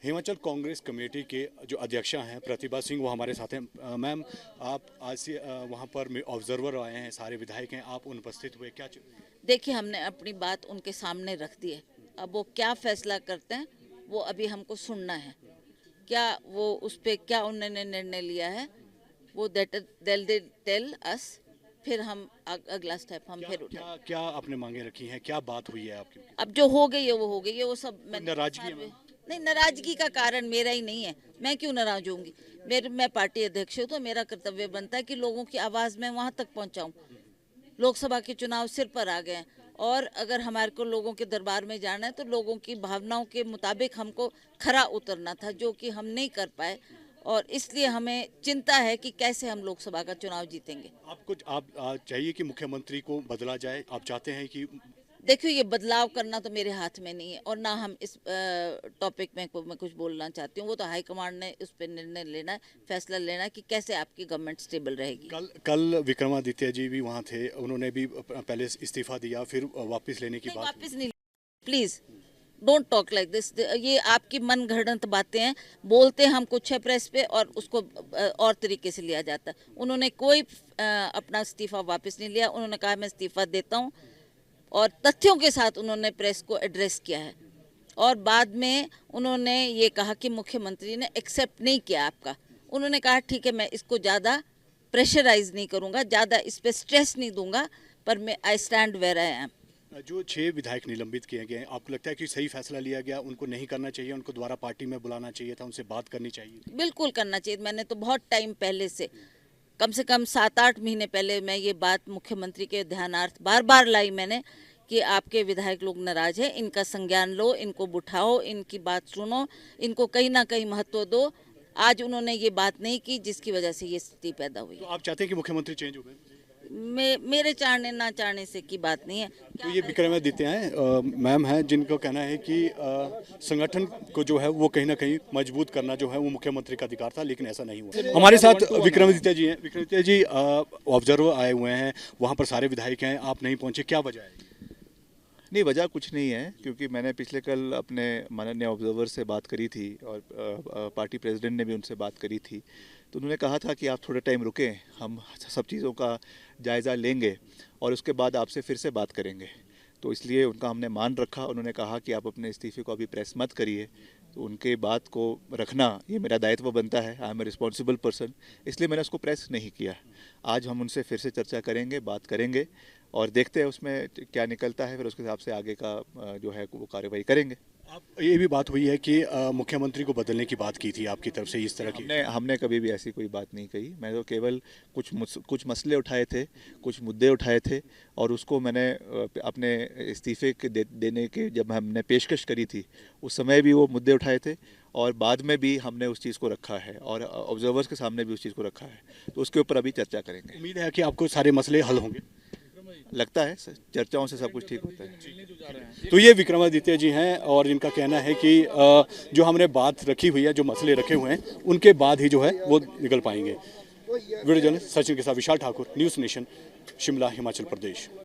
Himachal Congress committee के जो अध्यक्षा हैं प्रतिभा सिंह, वो हमारे साथ हैं। मैम, आप आज से वहाँ पर ऑब्जर्वर आए हैं, सारे विधायक हैं, आप अनुपस्थित हुए, क्या? देखिए, हमने अपनी बात उनके सामने रख दी है। अब वो क्या फैसला करते हैं वो अभी हमको सुनना है। क्या वो उस पे क्या उन्होंने निर्णय लिया है वो टेल अस, फिर हम अगला स्टेप हम फिर उठाएंगे। क्या क्या आपने मांगे रखी हैं, क्या बात हुई है आपकी? अब जो हो गई है वो हो गई है, वो सब मैंने नाराजगी है? नहीं, नाराजगी का कारण मेरा ही नहीं है। मैं क्यों नाराज होंगी? मैं पार्टी अध्यक्ष हूँ, तो मेरा कर्तव्य बनता है कि लोगों की आवाज़ मैं वहाँ तक पहुँचाऊँ। लोकसभा के चुनाव सिर पर आ गए हैं और अगर हमारे को लोगों के दरबार में जाना है तो लोगों की भावनाओं के मुताबिक हमको खरा उतरना था, जो कि हम नहीं कर पाए। और इसलिए हमें चिंता है कि कैसे हम लोकसभा का चुनाव जीतेंगे। आप चाहिए कि मुख्यमंत्री को बदला जाए? आप चाहते हैं कि? देखिए, ये बदलाव करना तो मेरे हाथ में नहीं है और ना हम इस टॉपिक में मैं कुछ बोलना चाहती हूँ। वो तो हाईकमांड ने उस पर निर्णय लेना है, फैसला लेना है कि कैसे आपकी गवर्नमेंट स्टेबल रहेगी। कल विक्रमादित्य जी भी वहाँ थे, उन्होंने भी पहले इस्तीफा दिया, फिर वापस लेने की नहीं, बात वापस नहीं। Please don't talk like this. ये आपकी मन गढ़ंत बातें हैं। बोलते हम कुछ है प्रेस पे और उसको और तरीके से लिया जाता है। उन्होंने कोई अपना इस्तीफा वापस नहीं लिया। उन्होंने कहा मैं इस्तीफा देता हूँ और तथ्यों के साथ उन्होंने प्रेस को एड्रेस किया है। और बाद में उन्होंने ये कहा कि मुख्यमंत्री ने एक्सेप्ट नहीं किया आपका। उन्होंने कहा ठीक है, मैं इसको ज़्यादा प्रेशराइज नहीं करूँगा, ज़्यादा इस पर स्ट्रेस नहीं दूंगा, पर मैं I stand where I am. जो 6 विधायक निलंबित किए गए हैं, आपको लगता है कि सही फैसला लिया गया? उनको नहीं करना चाहिए, उनको दोबारा पार्टी में बुलाना चाहिए था, उनसे बात करनी चाहिए थी? बिल्कुल करना चाहिए। मैंने तो बहुत टाइम पहले से, कम से कम 7-8 महीने पहले मैं ये बात मुख्यमंत्री के ध्यानार्थ बार बार लाई मैंने कि आपके विधायक लोग नाराज हैं, इनका संज्ञान लो, इनको बिठाओ, इनकी बात सुनो, इनको कहीं ना कहीं महत्व दो। आज उन्होंने ये बात नहीं की, जिसकी वजह से ये स्थिति पैदा हुई। तो आप चाहते हैं कि मुख्यमंत्री चेंज हो गए? मेरे चाहने ना चाहने से की बात नहीं है। तो ये विक्रमादित्य हैं, मैम हैं, जिनका कहना है कि संगठन को जो है वो कहीं ना कहीं मजबूत करना जो है वो मुख्यमंत्री का अधिकार था, लेकिन ऐसा नहीं हुआ। हमारे साथ विक्रमादित्य जी हैं। विक्रमादित्य जी ऑब्जर्वर आए हुए हैं, वहाँ पर सारे विधायक हैं, आप नहीं पहुँचे, क्या वजह है? नहीं, वजह कुछ नहीं है, क्योंकि मैंने पिछले कल अपने माननीय ऑब्जर्वर से बात करी थी और पार्टी प्रेसिडेंट ने भी उनसे बात करी थी। तो उन्होंने कहा था कि आप थोड़ा टाइम रुकें, हम सब चीज़ों का जायज़ा लेंगे और उसके बाद आपसे फिर से बात करेंगे। तो इसलिए उनका हमने मान रखा। उन्होंने कहा कि आप अपने इस्तीफे को अभी प्रेस मत करिए, तो उनके बात को रखना ये मेरा दायित्व बनता है। I am a responsible person, इसलिए मैंने उसको प्रेस नहीं किया। आज हम उनसे फिर से चर्चा करेंगे, बात करेंगे और देखते हैं उसमें क्या निकलता है, फिर उसके हिसाब से आगे का जो है वो कार्रवाई करेंगे। आप ये भी बात हुई है कि मुख्यमंत्री को बदलने की बात की थी आपकी तरफ से, इस तरह की? हमने कभी भी ऐसी कोई बात नहीं कही। मैं तो केवल कुछ मसले उठाए थे, कुछ मुद्दे उठाए थे और उसको मैंने अपने इस्तीफे के देने के जब हमने पेशकश करी थी उस समय भी वो मुद्दे उठाए थे और बाद में भी हमने उस चीज़ को रखा है और ऑब्जर्वर्स के सामने भी उस चीज़ को रखा है। तो उसके ऊपर अभी चर्चा करेंगे। उम्मीद है कि आपको सारे मसले हल होंगे? लगता है चर्चाओं से सब कुछ ठीक होता है। तो ये विक्रमादित्य जी हैं और इनका कहना है कि जो हमने बात रखी हुई है, जो मसले रखे हुए हैं, उनके बाद ही जो है वो निकल पाएंगे। वीडियो जर्नलिस्ट सचिन के साथ विशाल ठाकुर, न्यूज़ नेशन, शिमला, हिमाचल प्रदेश।